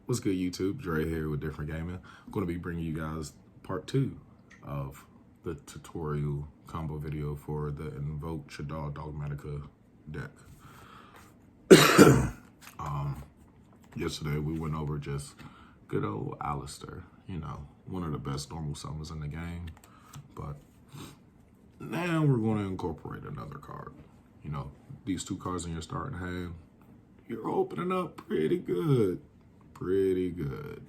What's good, YouTube? Dre here with Different Gaming. I'm going to be bringing you guys part 2 of the tutorial combo video for the Invoked Shaddoll Dogmatika deck. Yesterday we went over just good old Alistair, you know, one of the best normal summons in the game. But now we're going to incorporate another card. You know, these 2 cards in your starting hand, you're opening up pretty good. Pretty good.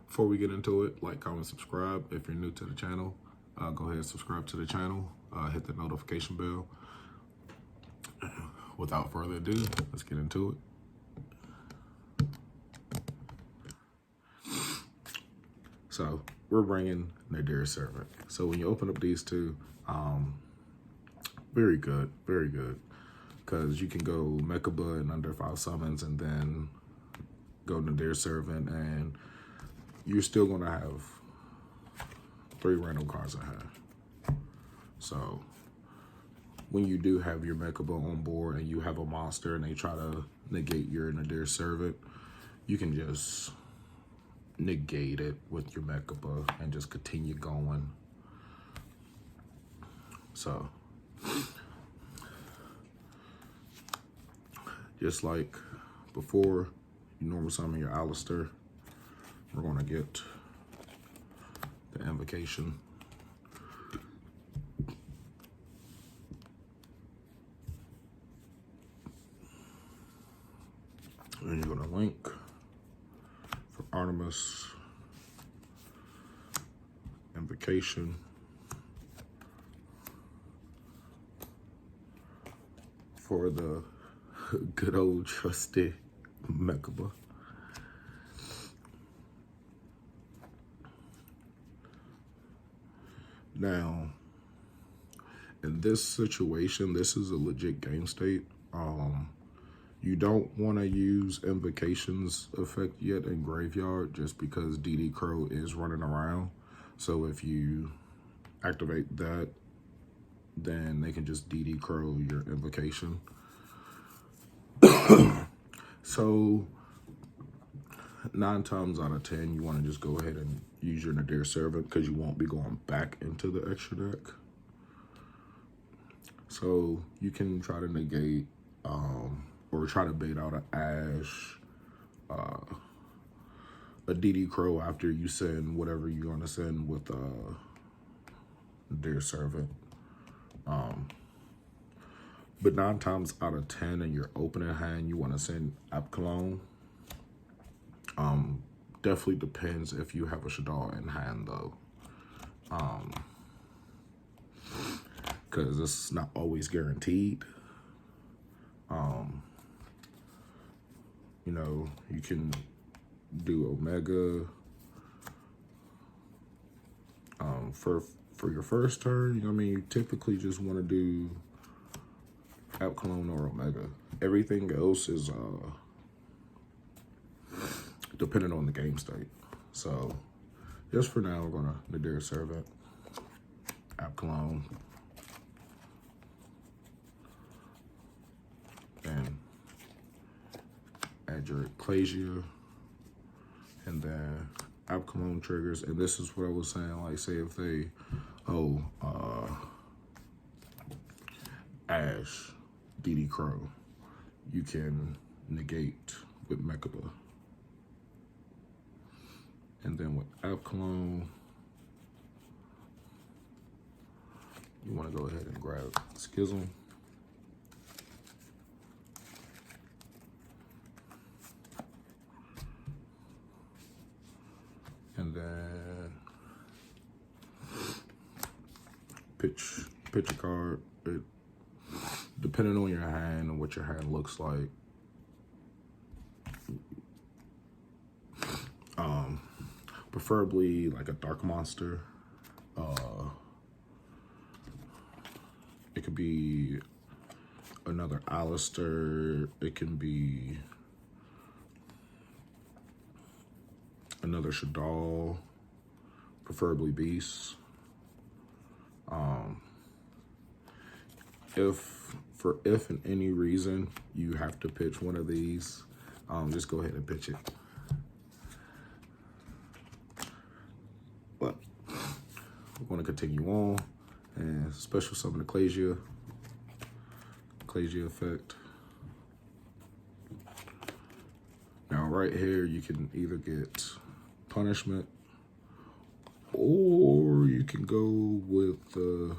Before we get into it, like, comment, subscribe. If you're new to the channel, go ahead and subscribe to the channel. Hit the notification bell. Without further ado, let's get into it. So we're bringing Nadir Servant. So when you open up these 2, very good, very good. Because you can go Mechaba in under 5 summons and then go Nadir Servant, and you're still going to have 3 random cards in hand. So when you do have your Mechaba on board and you have a monster and they try to negate your Nadir Servant, you can just negate it with your Mechaba and just continue going. So just like before, you normal summon your Alistair. We're going to get the Invocation. And you're going to link for Artemis, Invocation, for the good old trusty Mechaba. Now, in this situation, this is a legit game state. You don't want to use Invocation's effect yet in Graveyard just because DD Crow is running around. So if you activate that, then they can just DD Crow your Invocation. So 9 times out of 10, you want to just go ahead and use your Nadir Servant because you won't be going back into the extra deck. So you can try to negate or try to bait out an Ash, a DD Crow after you send whatever you're going to send with Nadir Servant. But 9 times out of 10 in your opening hand, you want to send App Clone. Definitely depends if you have a Shaddoll in hand, though. Because this is not always guaranteed. You know, you can do Omega for your first turn. You know what I mean? You typically just want to do App Clone or Omega. Everything else is depending on the game state. So just for now, we're gonna Nadir Servant, App Clone, and add your Ecclesia, and then App Clone triggers. And this is what I was saying, like, say if they, Ash, DD Crow, you can negate with Mechaba. And then with App Clone, you want to go ahead and grab Schism. And then pitch a card. Depending on your hand and what your hand looks like. Preferably like a dark monster. It could be another Alistair. It can be another Shaddoll, preferably Beast. If for any reason you have to pitch one of these, just go ahead and pitch it. But we're going to continue on, and special summon Ecclesia effect. Now right here, you can either get punishment, or you can go with the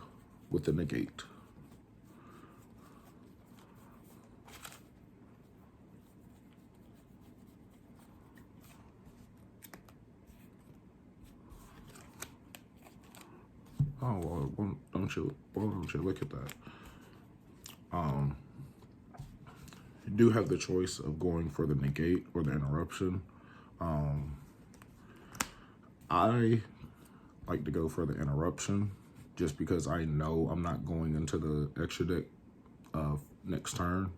negate. Oh, well, why don't you look at that? You do have the choice of going for the negate or the interruption. I like to go for the interruption just because I know I'm not going into the extra deck next turn.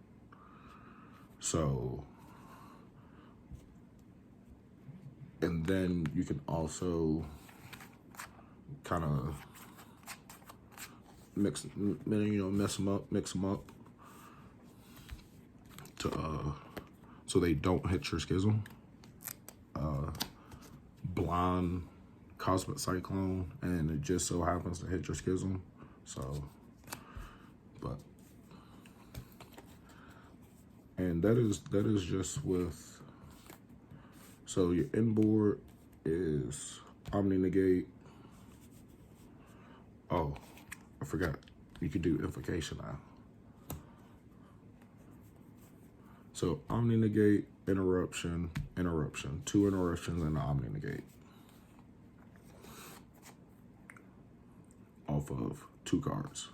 So, and then you can also kind of mix them up to so they don't hit your schism. Blind Cosmic Cyclone, and it just so happens to hit your schism. So, but, and that is just with, so your inboard is Omni Negate. Oh, I forgot, you could do Invocation now. So Omni Negate, interruption, 2 interruptions, and the Omni Negate. Off of 2 cards.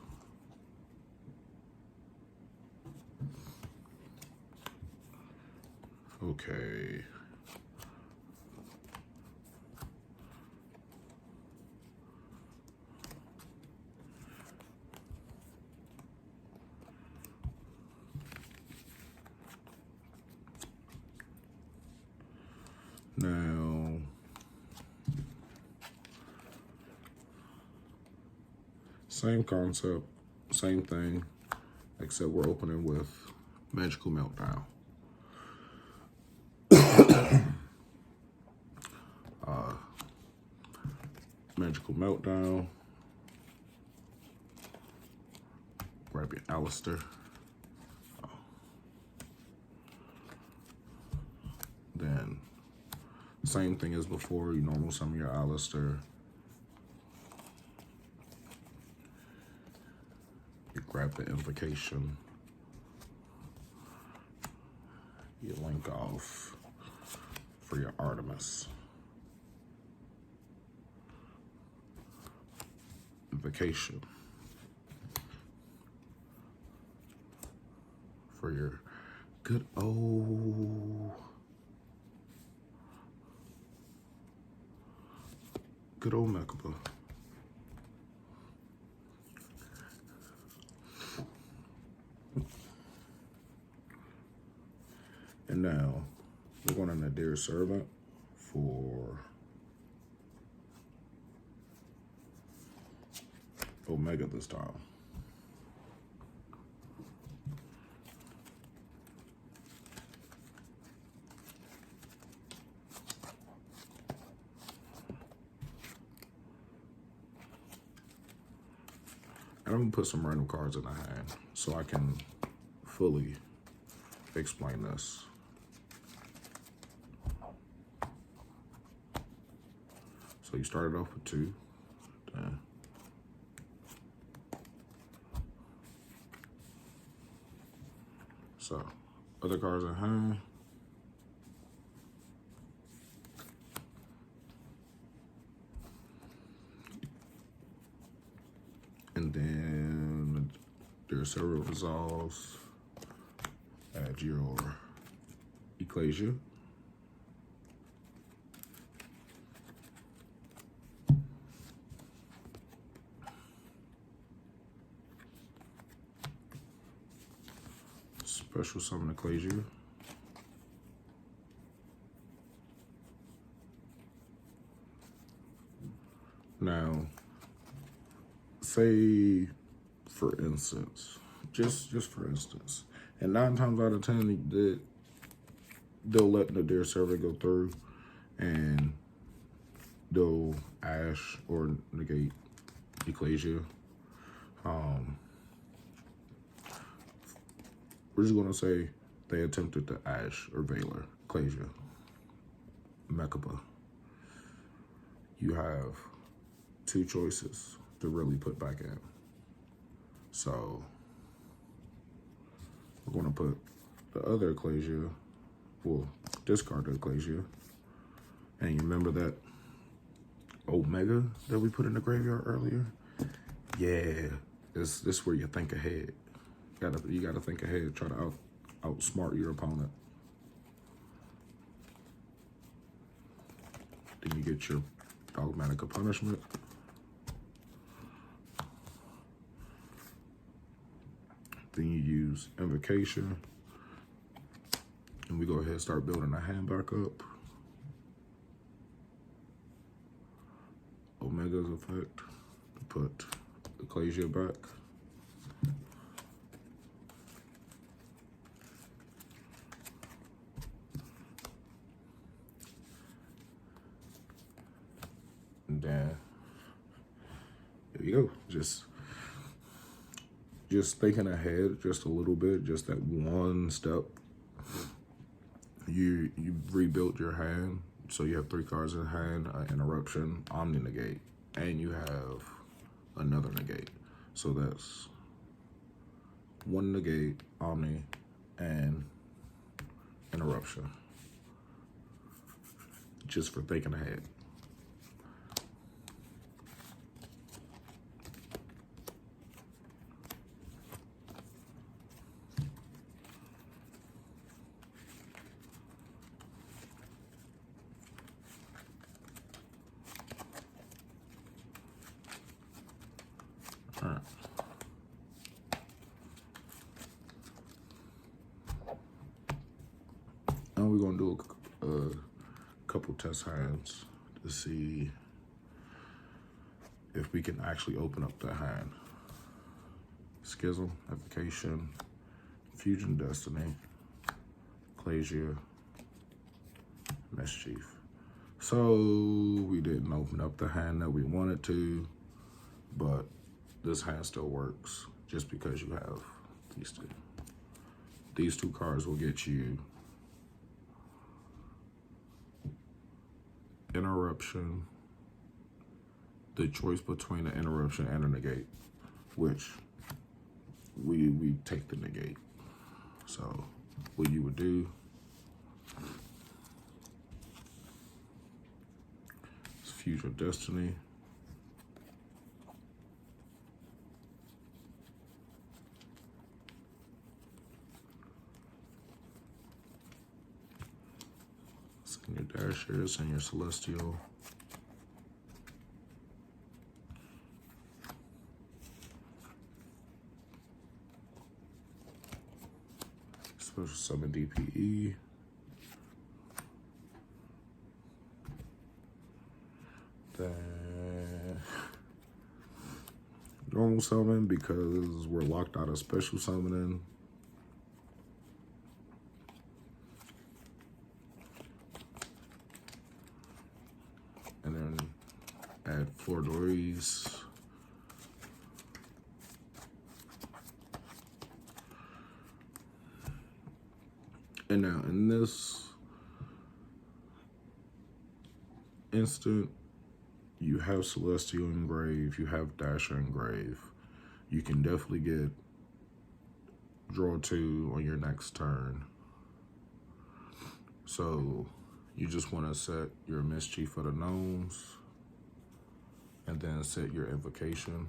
Okay. Now, same concept, same thing, except we're opening with Magical Meltdown. Magical Meltdown. Grab your Alistair. Then, same thing as before, you normal summon your Alistair. You grab the Invocation. You link off for your Artemis. Invocation. For your good old Mechaba. And now we're going on a Dear Servant for Omega this time. And I'm gonna put some random cards in the hand so I can fully explain this. So you started off with 2. So other cards in hand. And then their server resolves. Add your Ecclesia. Special summon Ecclesia. Now, say for instance, just for instance, and 9 times out of 10, they'll let the Deer Servant go through, and they'll Ash or negate Ecclesia. We're just gonna say they attempted to Ash or Valor, Ecclesia, Mekaba. You have two choices to really put back in. So we're gonna put the other Ecclesia, well, discard the Ecclesia. And you remember that Omega that we put in the graveyard earlier? Yeah, this is where you think ahead. You gotta think ahead, try to outsmart your opponent. Then you get your Dogmatika punishment. Then you use Invocation. And we go ahead and start building the hand back up. Omega's effect. Put Ecclesia back. And then there you go. Just thinking ahead just a little bit, just that one step. You rebuilt your hand, so you have 3 cards in hand: Interruption, Omni Negate, and you have another negate. So that's 1 negate, Omni, and Interruption. Just for thinking ahead. All right. Now we're gonna do a couple test hands to see if we can actually open up the hand. Schism, Evocation, Fusion Destiny, Ecclesia, Mischief. So we didn't open up the hand that we wanted to, but this hand still works just because you have these two. These 2 cards will get you Interruption, the choice between an Interruption and a negate, which we take the negate. So what you would do is Fusion Destiny. Send your Dashers and your Celestial. Special Summon DPE. Then normal summon because we're locked out of special summoning. And then add Fleur de Lis. And now in this instant, you have Celestial engraved, you have Dasher engraved. You can definitely get draw 2 on your next turn. So you just want to set your Mischief for the Gnomes and then set your Invocation.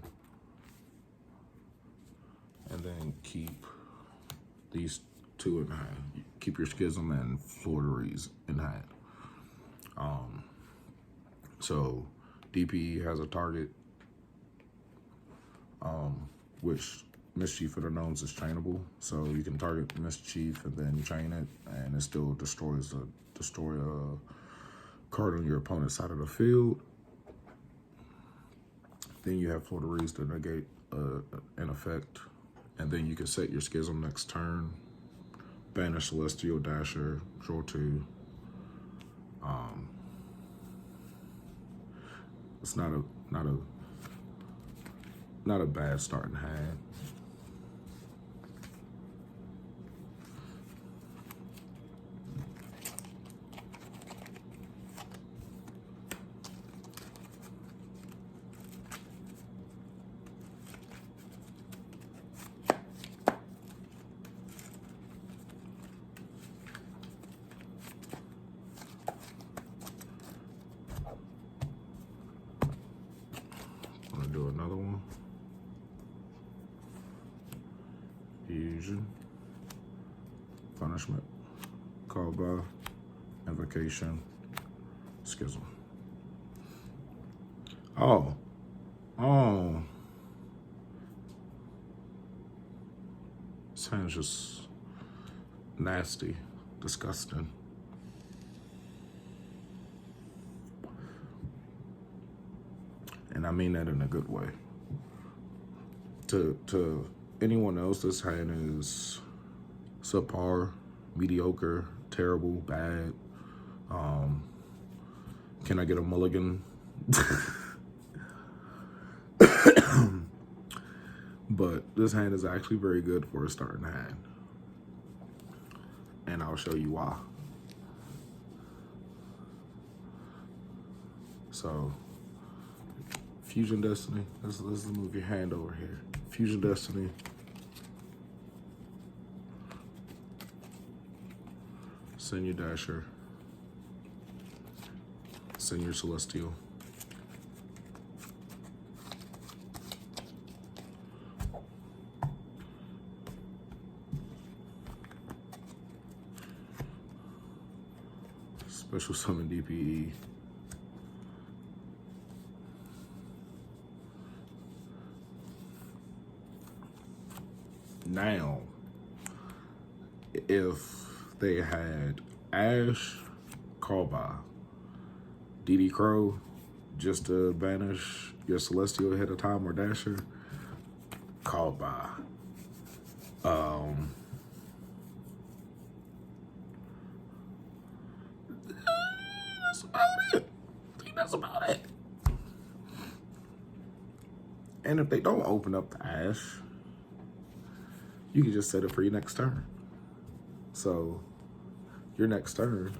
And then keep these 2 in hand. Keep your Schism and Fleur de Lis in hand. So DPE has a target, which Mischief for the Gnomes is chainable. So you can target Mischief and then chain it, and it still destroy a card on your opponent's side of the field. Then you have Fleur de Lis to negate an effect, and then you can set your Schism next turn. Banish Celestial Dasher, draw 2. It's not a bad starting hand. I'm gonna do another one. Fusion, Punishment, Call by, Invocation, Schism. Oh. This hand's just nasty, disgusting. And I mean that in a good way. To anyone else, this hand is subpar, mediocre, terrible, bad. Can I get a mulligan? But this hand is actually very good for a starting hand. And I'll show you why. So, Fusion Destiny, let's move your hand over here. Fusion Destiny. Send your Dasher. Send your Celestial. Special Summon DPE. Now, if they had Ash, Call by, DD Crow, just to banish your Celestial ahead of time or Dasher, Call by. That's about it. I think that's about it. And if they don't open up the Ash, you can just set it for your next turn. So, your next turn,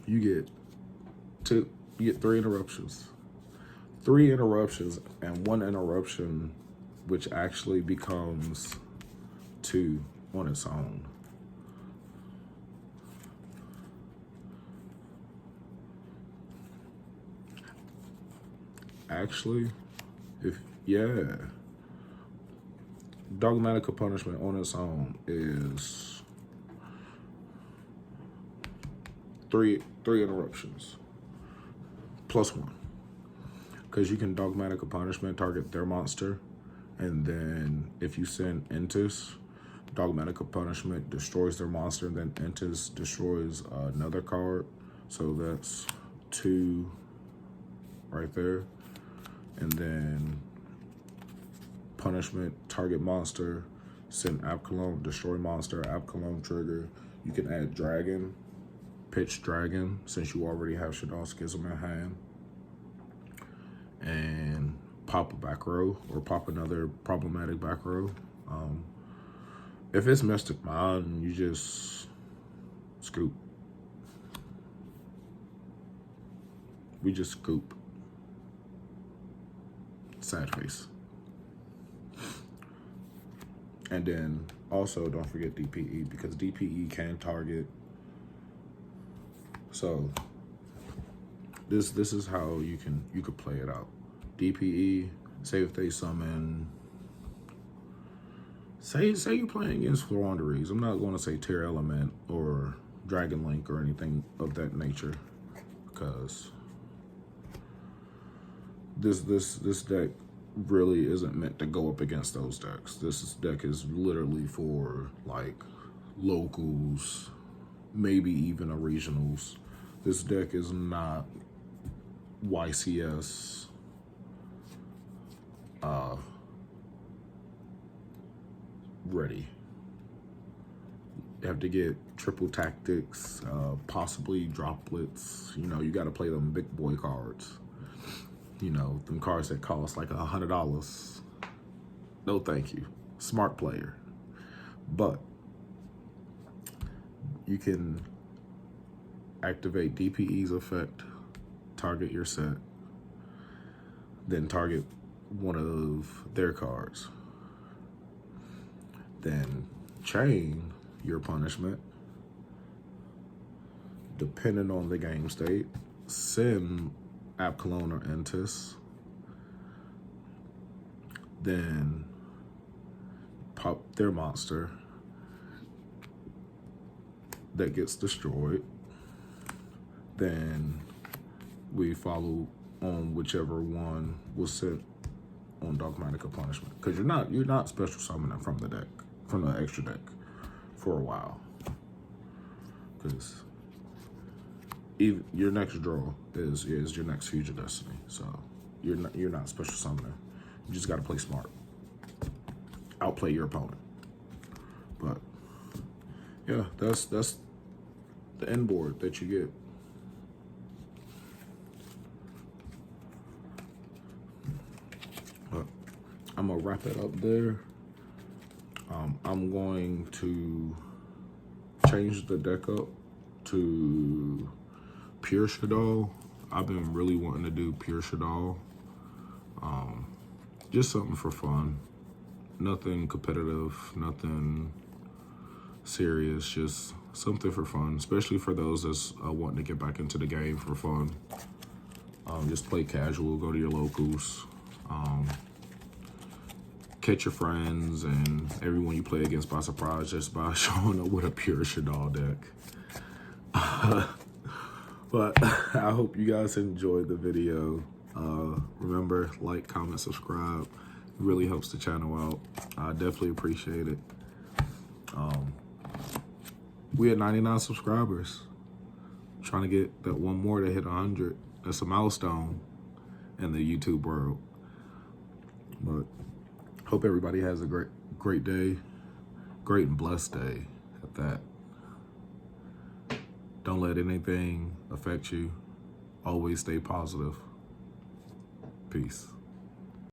you get 3 interruptions. 3 interruptions and 1 interruption, which actually becomes 2 on its own. Actually, Dogmatika Punishment on its own is 3 interruptions plus 1, because you can Dogmatika Punishment target their monster, and then if you send Entis, Dogmatika Punishment destroys their monster, and then Entis destroys another card. So that's 2 right there. And then Punishment, target monster, send Abkalom, destroy monster, Abkalom trigger. You can add Dragon, pitch Dragon, since you already have Shaddoll Schism in hand. And pop a back row, or pop another problematic back row. If it's Mystic Mind, you just scoop. We just scoop. Sad face. And then also don't forget DPE, because DPE can target. So this is how you could play it out. DPE, say if they summon, say you're playing against Floowandereeze. I'm not going to say Tear Element or Dragon Link or anything of that nature, because this deck really isn't meant to go up against those decks. This deck is literally for like locals, maybe even a regionals. This deck is not YCS ready. You have to get triple tactics, possibly droplets. You know, you got to play them big boy cards. You know, them cards that cost like $100. No, thank you. Smart player. But you can activate DPE's effect, target your set, then target one of their cards. Then chain your punishment, depending on the game state. Send Apcalone or Entis. Then pop their monster that gets destroyed. Then we follow on whichever one was sent on Dogmatika punishment. Because you're not special summoning from the deck, from the extra deck for a while. Because your next draw is your next Future Destiny. So you're not special summoning. You just gotta play smart. Outplay your opponent. But yeah, that's the end board that you get. But I'm gonna wrap it up there. I'm going to change the deck up to pure Shaddoll. I've been really wanting to do pure Shaddoll. Just something for fun. Nothing competitive, nothing serious, just something for fun, especially for those that's wanting to get back into the game for fun. Just play casual, go to your locals, catch your friends and everyone you play against by surprise just by showing up with a pure Shaddoll deck. But I hope you guys enjoyed the video. Remember, like, comment, subscribe. It really helps the channel out. I definitely appreciate it. We had 99 subscribers. Trying to get that one more to hit 100. That's a milestone in the YouTube world. But hope everybody has a great day. Great and blessed day at that. Don't let anything affect you. Always stay positive. Peace.